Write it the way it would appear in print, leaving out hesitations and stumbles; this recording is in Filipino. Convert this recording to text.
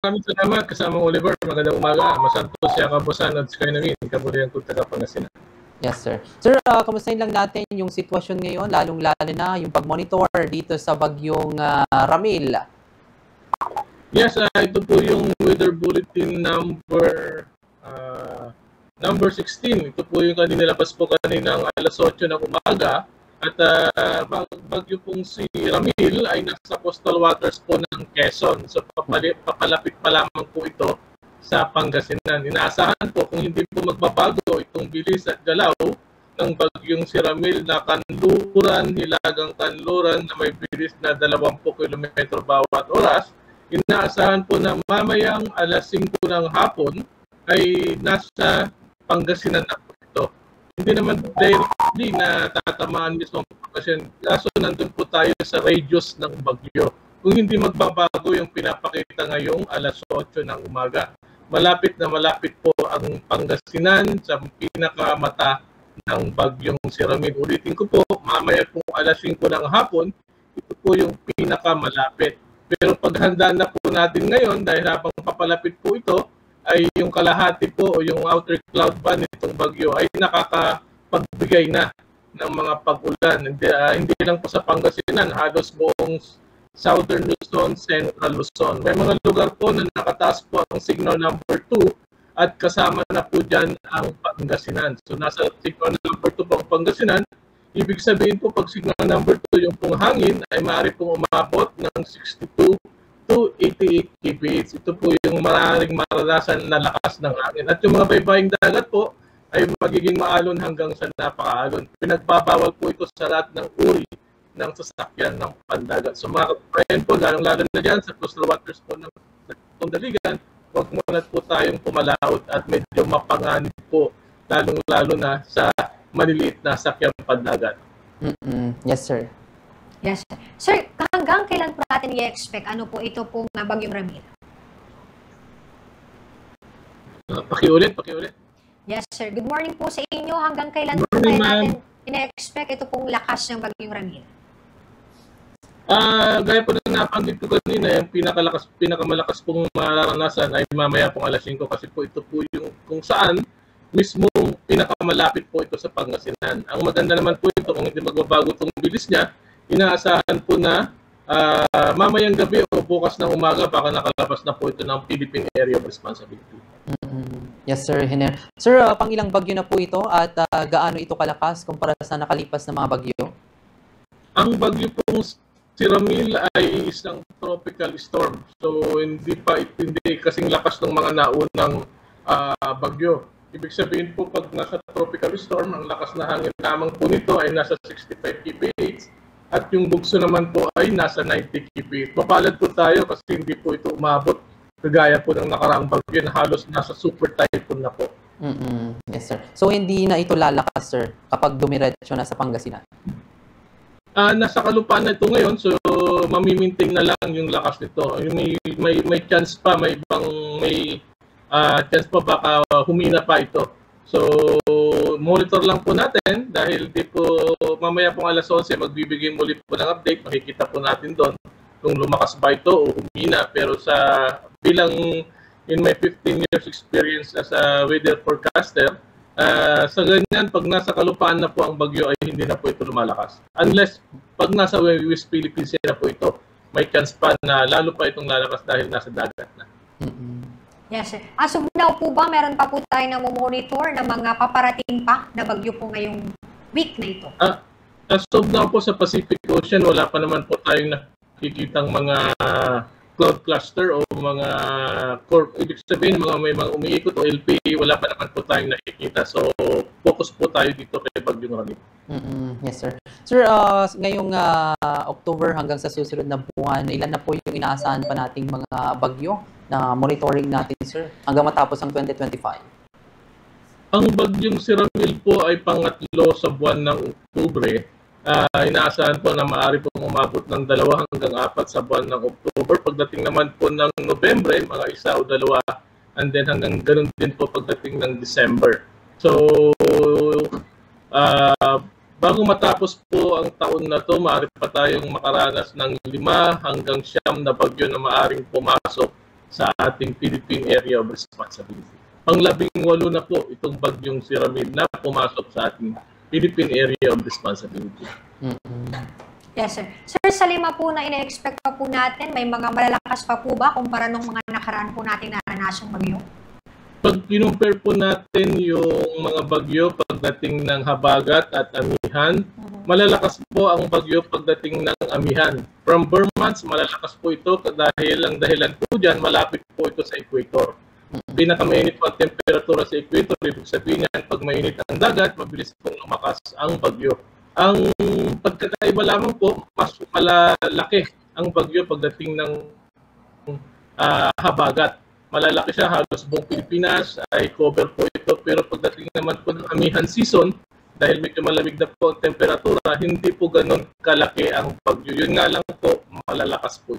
maraming salamat kasama Oliver. Magandang umaga. Masantos siya kabusan at sky namin. Kabulian ko taga Pangasinan. Yes, sir. Sir, kamustahin lang natin yung sitwasyon ngayon, lalong-lalo na yung pag-monitor dito sa bagyong Ramil. Yes, ito po yung weather bulletin number 16. Ito po yung kanilabas po kaninang alas 8 ng umaga. At bagyo pong si Ramil ay nasa coastal waters po ng Quezon. So papalapit pa lamang po ito sa Pangasinan. Inaasahan po kung hindi po magbabago itong bilis at galaw ng bagyong si Ramil na kanluran, hilagang kanluran na may bilis na 20 km bawat oras. Inaasahan po na mamayang alas 5 ng hapon ay nasa Pangasinan na po ito. Hindi naman directly na tatamaan mismo ang Pangasinan. Kaso nandun po tayo sa radius ng bagyo. Kung hindi magbabago yung pinapakita ngayong alas 8 ng umaga. Malapit na malapit po ang Pangasinan sa pinakamata ng bagyong si Ramil. Ulitin ko po, mamaya po alas 5 ng hapon, ito po yung pinakamalapit. Pero paghanda na po natin ngayon, dahil habang papalapit po ito, ay yung kalahati po o yung outer cloud band nitong bagyo ay nakakapagbigay na ng mga pag-ulan. Hindi lang po sa Pangasinan, halos buong Southern Luzon, Central Luzon. May mga lugar po na nakataas po ang signal number 2 at kasama na po dyan ang Pangasinan. So nasa signal number 2 po ang Pangasinan. Ibig sabihin po pag signal number 2 yung pong hangin ay maaari pong umabot ng 62 to 88 kph. Ito po yung maaaring maranasan na lakas ng hangin. At yung mga baybaying dagat po ay magiging maalon hanggang sa napakaalon. Pinagbabawal po ito sa lahat ng uri ng sasakyan ng pandagat. So mga kabayan po, lalong-lalo na dyan sa coastal waters po ng Daligan, huwag muna po tayong pumalaot at medyo mapanganib po, lalong-lalo na sa maliliit na sakyang pandagat. Yes, sir. Yes, sir. Sir, hanggang kailan po natin i-expect ano po ito pong bagyong Ramil? Pakiulit. Yes, sir. Good morning po sa inyo. Hanggang kailan po kaya natin ina-expect ito pong lakas ng bagyong Ramil? Gaya po na napanggit ko kanina, yung pinakamalakas pong mararanasan ay mamaya pong alas 5 kasi po ito po yung kung saan mismo pinakamalapit po ito sa Pangasinan. Ang maganda naman po ito kung hindi magbabago itong bilis niya, inaasahan po na mamayang gabi o bukas ng umaga baka nakalabas na po ito ng Philippine Area of Responsibility. Yes, sir, Hiner. Sir, pang ilang bagyo na po ito at gaano ito kalakas kumpara sa nakalipas na mga bagyo? Ang bagyo pong si Ramil ay isang tropical storm. So hindi kasing lakas ng mga naunang bagyo. Ibig sabihin po pag nasa tropical storm, ang lakas na hangin lamang po nito ay nasa 65 kph at yung bugso naman po ay nasa 90 kph. Mapalad po tayo kasi hindi po ito umabot kagaya po ng nakaraang bagyo na halos nasa super typhoon na po. Yes, sir. So hindi na ito lalakas, sir, kapag dumiretso na sa Pangasinan? Nasa kalupaan na ito ngayon, so mamiminting na lang yung lakas nito. May chance pa, may chance pa baka humina pa ito. So monitor lang po natin dahil di po mamaya pong alas 11 magbibigay muli po ng update. Makikita po natin doon kung lumakas ba ito o humina. Pero bilang in my 15 years experience as a weather forecaster, sa ganyan, pag nasa kalupaan na po ang bagyo ay hindi na po ito lumalakas. Unless, pag nasa West Philippines na po ito, may chance pa na lalo pa itong lalakas dahil nasa dagat na. Yes, sir. As of now po ba, meron pa po tayo na monitor na mga paparating pa na bagyo po ngayong week na ito? As of now po sa Pacific Ocean, wala pa naman po tayong nakikitang mga cloud cluster o mga ibig sabihin may mga umiikot o LP, wala pa naman po tayong nakikita. So focus po tayo dito kay bagyong Ramil. Yes, sir. Sir, ngayong October hanggang sa susunod na buwan, ilan na po yung inaasahan pa nating mga bagyo na monitoring natin, sir, hanggang matapos ang 2025? Ang bagyong si Ramil po ay pangatlo sa buwan ng Oktubre. Inaasahan po na maaari pong umabot ng 2 hanggang 4 sa buwan ng October. Pagdating naman po ng Nobyembre, mga 1 o 2, and then hanggang ganun din po pagdating ng December. So, bago matapos po ang taon na to, maaari pa tayong makaranas ng 5 hanggang 9 na bagyo na maaring pumasok sa ating Philippine Area of Responsibility. Pang-18 na po itong bagyong si Ramil na pumasok sa ating Philippine Area of Responsibility. Yes, sir. Sir, sa 5 po na ina-expect pa po natin, may mga malalakas pa po ba kumpara nung mga nakaraan po natin naranasang bagyo? Pag kinumpare po natin yung mga bagyo pagdating ng Habagat at Amihan, malalakas po ang bagyo pagdating ng Amihan. From Burmans, malalakas po ito dahil ang dahilan po dyan, malapit po ito sa equator. Pinakamainit po ang temperatura sa equator, ibig sabihin yan, pag mainit ang dagat, mabilis pong lumakas ang bagyo. Ang pagkakaiba lamang po, mas malalaki ang bagyo pagdating ng Habagat. Malalaki siya, halos buong Pilipinas ay cover po ito. Pero pagdating naman po ng Amihan season, dahil medyo malamig na po ang temperatura, hindi po ganun kalaki ang bagyo. Yun nga lang po, malalakas po